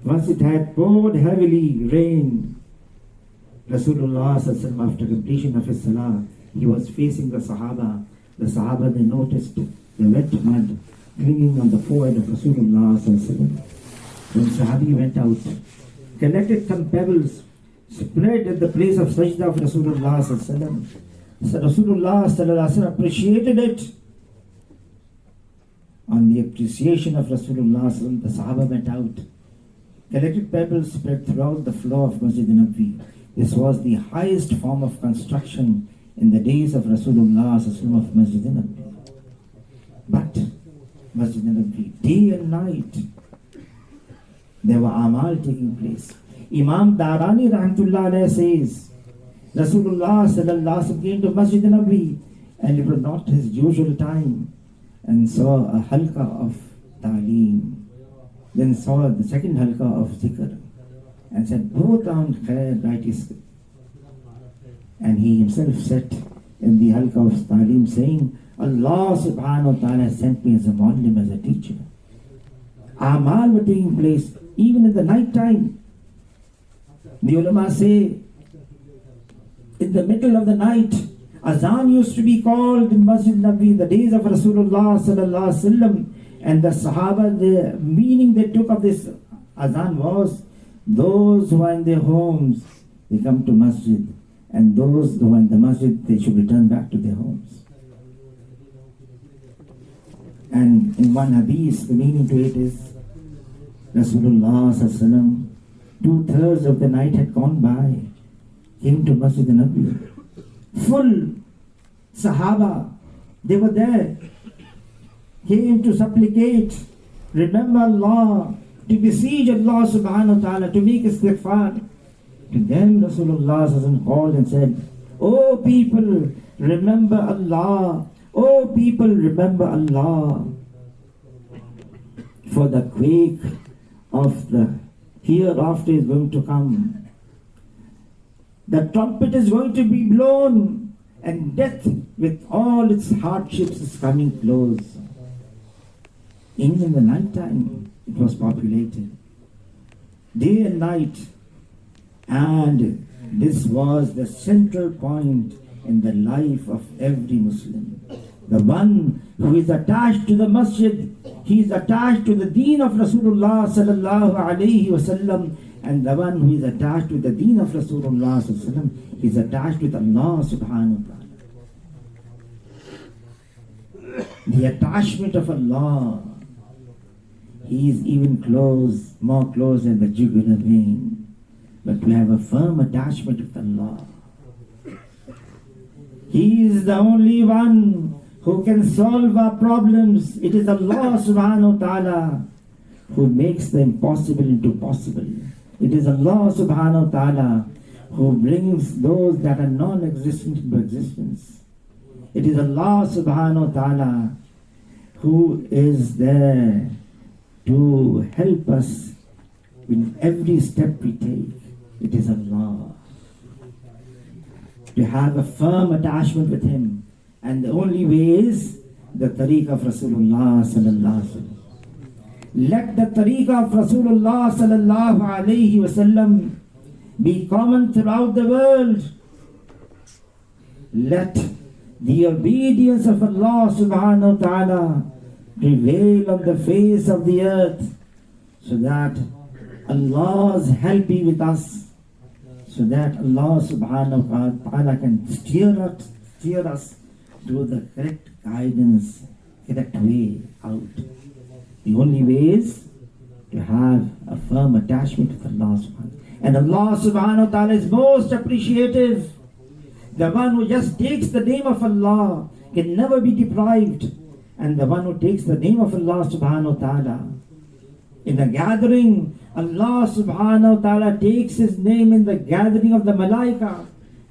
once it had poured heavily rain, Rasulullah after completion of his salah, he was facing the Sahaba. The Sahaba, they noticed the wet mud clinging on the forehead of Rasulullah. When Sahabi went out, collected some pebbles, spread at the place of sajda of Rasulullah. So Rasulullah appreciated it. On the appreciation of Rasulullah, the Sahaba went out, collected pebbles spread throughout the floor of Masjid al-Nabi. This was the highest form of construction in the days of Rasulullah of Masjid al-Nabi. But Masjid al-Nabi, day and night, there were amal taking place. Imam Darani rahmatullah alayhi says, Rasulullah sallallahu alaihi wasallam came to Masjid al-Nabi, and it was not his usual time, and saw a halqa of ta'aleem, then saw the second halqa of zikr, and said, both on khair, right is. And he himself sat in the halqa of ta'aleem saying, Allah subhanahu wa ta'ala sent me as a muallim, as a teacher. Amal were taking place even in the night time. The ulama say, in the middle of the night, azan used to be called in Masjid Nabi in the days of Rasulullah sallallahu alaihi wasallam, and the Sahaba, the meaning they took of this azan was, those who are in their homes, they come to masjid, and those who are in the masjid, they should return back to their homes. And in one hadith, the meaning to it is, Rasulullah sallallahu alaihi wasallam, 2/3 of the night had gone by, came to Masjid Nabi. Full Sahaba, they were there, came to supplicate, remember Allah, to beseech Allah subhanahu wa ta'ala, to make istighfar. To them Rasulullah sallallahu alaihi wasallam called and said, O people, remember Allah. O people, remember Allah. For the quake of the hereafter is going to come. The trumpet is going to be blown, and death with all its hardships is coming close. Even in the night time, it was populated. Day and night. And this was the central point in the life of every Muslim. The one who is attached to the masjid, he is attached to the deen of Rasulullah sallallahu alaihi wasallam, and the one who is attached to the deen of Rasulullah sallallahu alaihi wasallam, he is attached with Allah subhanahu wa ta'ala. The attachment of Allah, he is even close, more close than the jugular vein. But we have a firm attachment with Allah. He is the only one who can solve our problems. It is Allah subhanahu wa ta'ala who makes the impossible into possible. It is Allah subhanahu wa ta'ala who brings those that are non-existent into existence. It is Allah subhanahu wa ta'ala who is there to help us in every step we take. It is Allah. To have a firm attachment with Him. And the only way is the tariq of Rasulullah sallallahu alaihi wasallam. Let the tariq of Rasulullah sallallahu alaihi wasallam be common throughout the world. Let the obedience of Allah subhanahu wa ta'ala prevail on the face of the earth, so that Allah's help be with us, so that Allah subhanahu wa ta'ala can steer us to the correct guidance, correct way out. The only way is to have a firm attachment with Allah subhanahu wa ta'ala. And Allah subhanahu wa ta'ala is most appreciative. The one who just takes the name of Allah can never be deprived. And the one who takes the name of Allah subhanahu wa ta'ala in a gathering, Allah subhanahu wa ta'ala takes His name in the gathering of the malaika.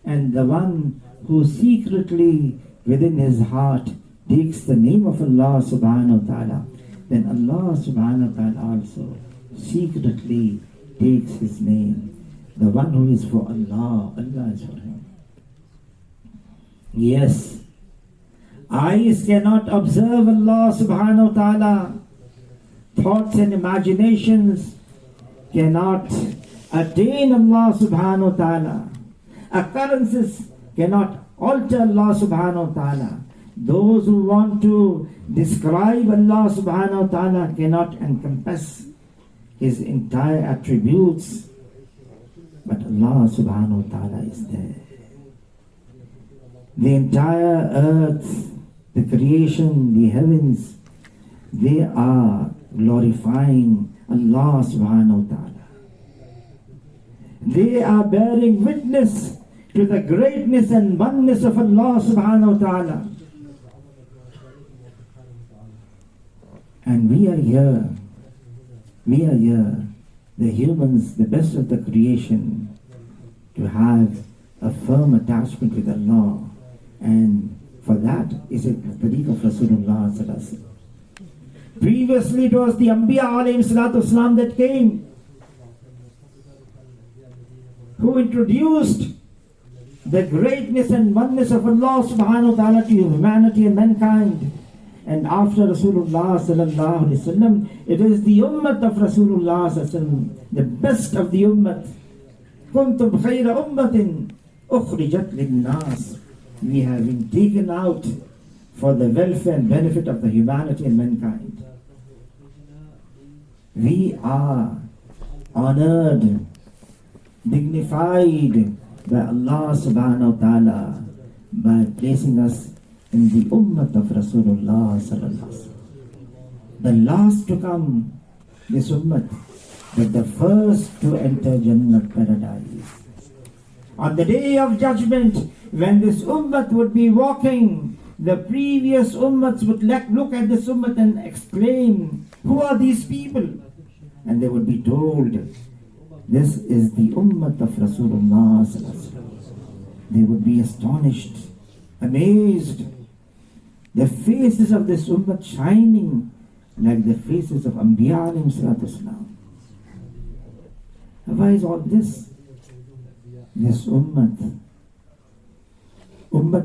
And the one who secretly within his heart takes the name of Allah subhanahu wa ta'ala, then Allah subhanahu wa ta'ala also secretly takes His name. The one who is for Allah, Allah is for him. Yes, eyes cannot observe Allah subhanahu wa ta'ala. Thoughts and imaginations cannot attain Allah subhanahu wa ta'ala. Occurrences cannot alter Allah subhanahu wa ta'ala. Those who want to describe Allah subhanahu wa ta'ala cannot encompass His entire attributes. But Allah subhanahu wa ta'ala is there. The entire earth, the creation, the heavens, they are glorifying Allah subhanahu wa ta'ala. They are bearing witness to the greatness and oneness of Allah subhanahu wa ta'ala. And we are here, the humans, the best of the creation, to have a firm attachment with Allah. And for that is it the tariq of Rasulullah sallallahu alaihi wasallam. Previously it was the Anbiya alayhi salatu wasalam that came, who introduced the greatness and oneness of Allah subhanahu wa ta'ala to humanity and mankind. And after Rasulullah sallallahu alaihi wasallam, it is the ummah of Rasulullah sallallahu alaihi wasallam, the best of the ummah. Kuntum khayra ummatin ukhrijat lin-nas. We have been taken out for the welfare and benefit of the humanity and mankind. We are honored, dignified by Allah subhanahu wa ta'ala by placing us in the ummah of Rasulullah sallallahu alaihi wasallam. The last to come, this ummah, but the first to enter Jannah paradise. On the day of judgment, when this ummah would be walking, the previous ummahs would look at this ummah and exclaim, who are these people? And they would be told, this is the ummah of Rasulullah sallallahu alaihi wasallam. They would be astonished, amazed. The faces of this ummah shining like the faces of Anbiya alayhi salatu wasalam. Why is all this? This ummah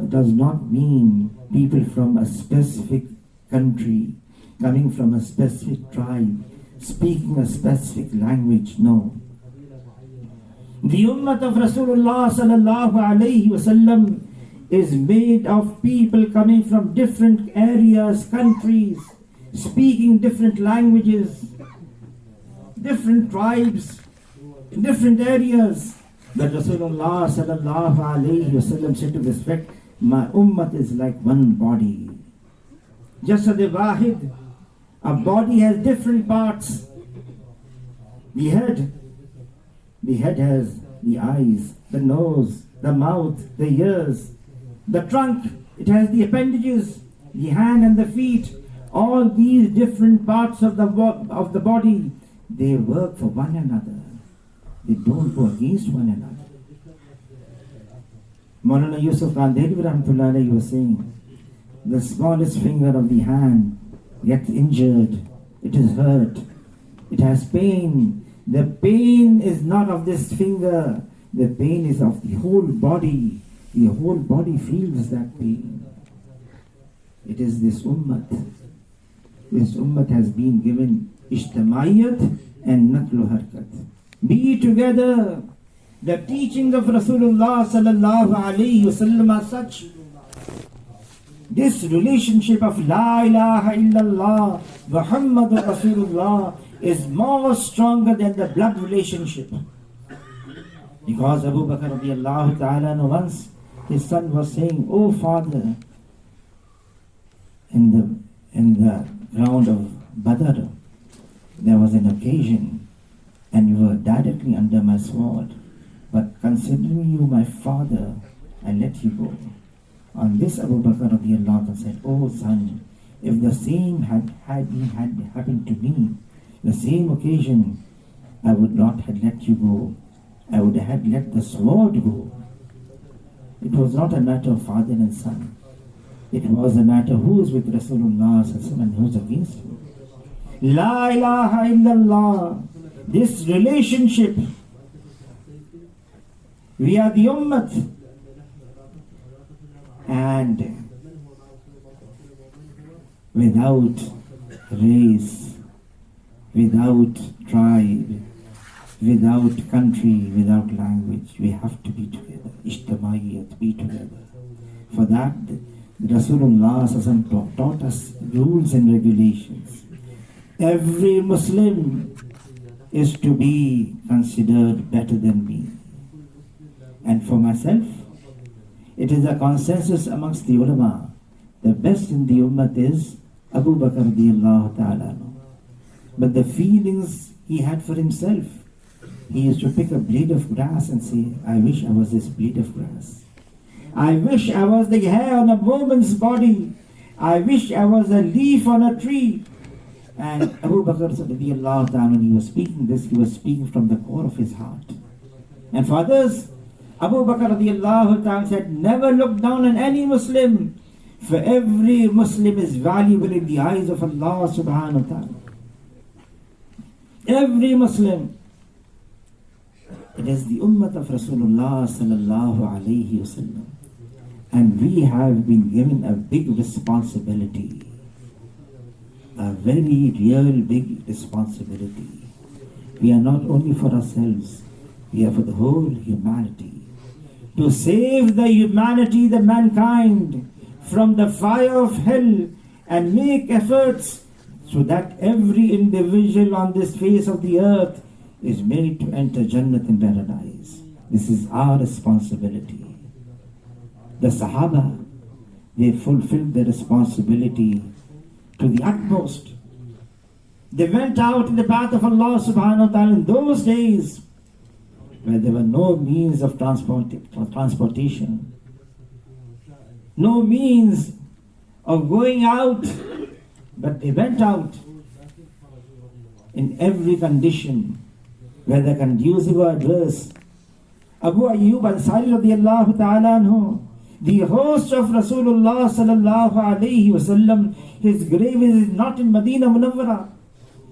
does not mean people from a specific country, coming from a specific tribe, speaking a specific language. No. The ummah of Rasulullah sallallahu alayhi wasallam is made of people coming from different areas, countries, speaking different languages, different tribes, different areas. But Rasulullah sallallahu alayhi wasallam said to this fact, my ummah is like one body. Jasad wahid, a body has different parts. The head has the eyes, the nose, the mouth, the ears. The trunk, it has the appendages, the hand and the feet. All these different parts of the body, they work for one another. They don't go against one another. Maulana Yusuf Kandhlawi rahmatullahi alayhi was saying, the smallest finger of the hand gets injured, it is hurt, it has pain. The pain is not of this finger, the pain is of the whole body. The whole body feels that pain. It is this ummah. This ummah has been given ijtemaiyat and naqlu harkat. Be together. The teaching of Rasulullah sallallahu alayhi wasallam are such. This relationship of La ilaha illallah Muhammad Rasulullah is more stronger than the blood relationship. Because Abu Bakr radiallahu ta'ala once his son was saying, "Oh father," in the ground of Badr, there was an occasion and you were directly under my sword. But considering you my father, I let you go. On this Abu Bakr radiallahu ta'ala said, "Oh son, if the same had happened to me, the same occasion, I would not have let you go. I would have let the sword go." It was not a matter of father and son. It was a matter who is with Rasulullah and who is against him. La ilaha illallah. This relationship, we are the ummah. And without race, without tribe, without country, without language, we have to be together. Ijtemaiyat, be together. For that, Rasulullah taught us rules and regulations. Every Muslim is to be considered better than me. And for myself, it is a consensus amongst the ulama. The best in the ummah is Abu Bakr radiallahu ta'ala. But the feelings he had for himself, he used to pick a blade of grass and say, "I wish I was this blade of grass. I wish I was the hair on a woman's body. I wish I was a leaf on a tree." And Abu Bakr radiallahu ta'ala, when he was speaking this, he was speaking from the core of his heart. And for others, Abu Bakr radiallahu ta'ala said, "Never look down on any Muslim, for every Muslim is valuable in the eyes of Allah subhanahu wa ta'ala." Every Muslim. It is the ummah of Rasulullah sallallahu alayhi wasallam. And we have been given a big responsibility. A very real big responsibility. We are not only for ourselves, we are for the whole humanity. To save the humanity, the mankind, from the fire of hell and make efforts so that every individual on this face of the earth is made to enter Jannat in paradise. This is our responsibility. The Sahaba, they fulfilled their responsibility to the utmost. They went out in the path of Allah subhanahu wa ta'ala in those days where there were no means of transportation, no means of going out, but they went out in every condition, whether conducive or adverse. Abu Ayyub al-Ansari radiyallahu ta'ala anhu, the host of Rasulullah sallallahu alayhi wasallam, his grave is not in Medina Munawwara.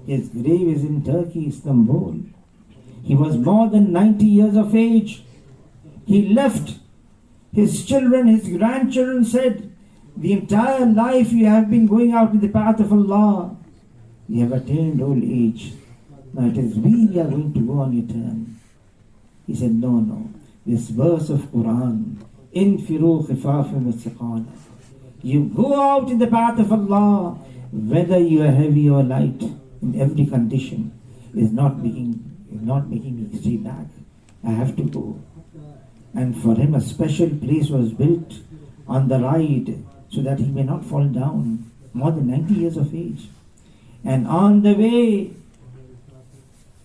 His grave is in Turkey, Istanbul. He was more than 90 years of age. He left his children, his grandchildren said, "The entire life you have been going out in the path of Allah. You have attained old age. Now it is we are going to go on your turn." He said, No. This verse of Quran, "Infiru khifafan wa thiqala." You go out in the path of Allah, whether you are heavy or light, in every condition, is not making me stay back. I have to go. And for him a special place was built on the ride so that he may not fall down, more than 90 years of age. And on the way,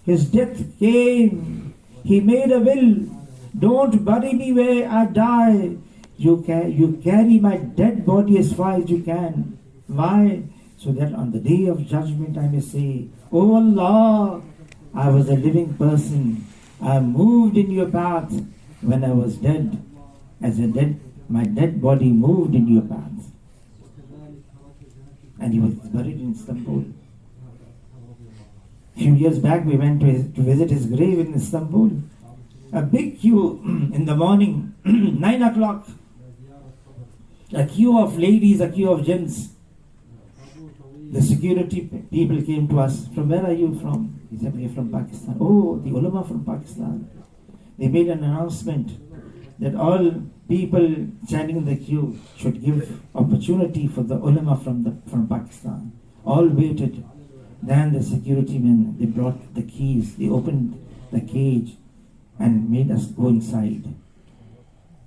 his death came. He made a will, "Don't bury me where I die. You carry my dead body as far as you can." Why? So that on the day of judgment I may say, "Oh Allah, I was a living person. I moved in your path when I was dead. as my dead body moved in your path. And he was buried in Istanbul. A few years back we went to visit his grave in Istanbul. A big queue in the morning, 9 o'clock. A queue of ladies, a queue of gents. The security people came to us. From where are you from? He said, we are from Pakistan. Oh, the ulama from Pakistan. They made an announcement that all people standing in the queue should give opportunity for the ulama from Pakistan. All waited. Then the security men, they brought the keys. They opened the cage and made us go inside.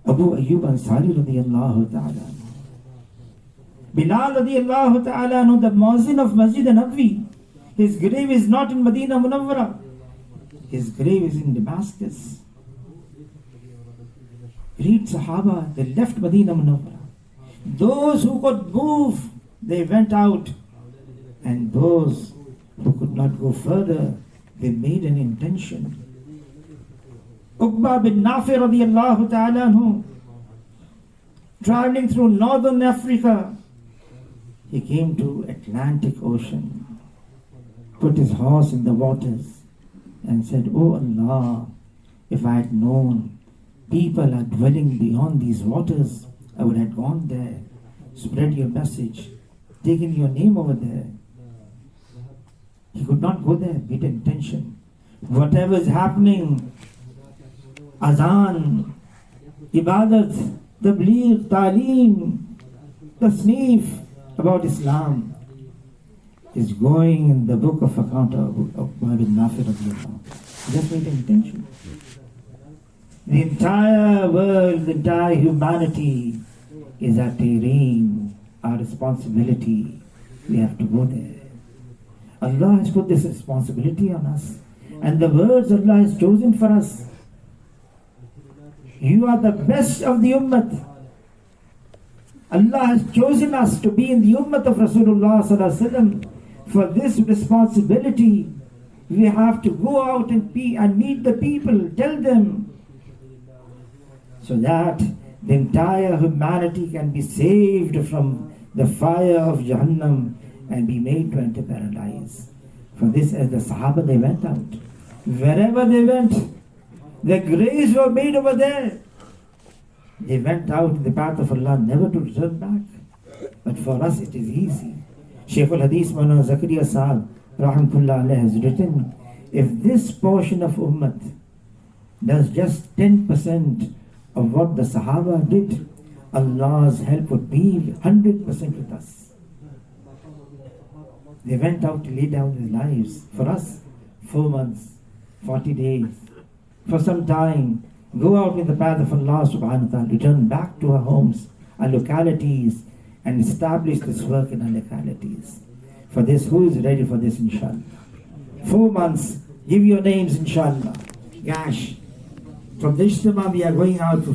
Abu Ayyub Ansari radiyallahu ta'ala. Bilal radiyallahu ta'ala, the muazzin of Masjid Nabawi. His grave is not in Medina Munawwara. His grave is in Damascus. Read Sahaba, they left Medina Munawwara. Those who could move, they went out. And those who could not go further, they made an intention. Uqba bin Nafi radiyallahu ta'ala, traveling through northern Africa, he came to Atlantic Ocean, put his horse in the waters and said, Oh Allah, if I had known people are dwelling beyond these waters, I would have gone there, spread your message, taken your name over there. He could not go there, made intention. Whatever is happening, Azan, Ibadat, Tabligh, Taaleem, Tasneef about Islam is going in the book of account of Muhammad Ilyas. Just made an intention. The entire world, the entire humanity is our terrain, our responsibility. We have to go there. Allah has put this responsibility on us. And the words Allah has chosen for us. You are the best of the ummah. Allah has chosen us to be in the ummah of Rasulullah sallallahu alaihi wasallam. For this responsibility, we have to go out and meet the people, tell them, so that the entire humanity can be saved from the fire of Jahannam and be made to enter paradise. For this, as the Sahaba, they went out. Wherever they went, their graves were made over there. They went out in the path of Allah, never to return back. But for us, it is easy. Shaykh al-Hadith Maulana Zakaria Sahab, rahmatullah alayhi, has written, if this portion of Ummah does just 10% of what the Sahaba did, Allah's help would be 100% with us. They went out to lay down their lives. For us, 4 months, 40 days. For some time, go out in the path of Allah subhanahu wa ta'ala, return back to our homes, our localities, and establish this work in our localities. For this, who is ready for this, inshallah? 4 months, give your names, inshallah. Gosh, from the Ijtema we are going out for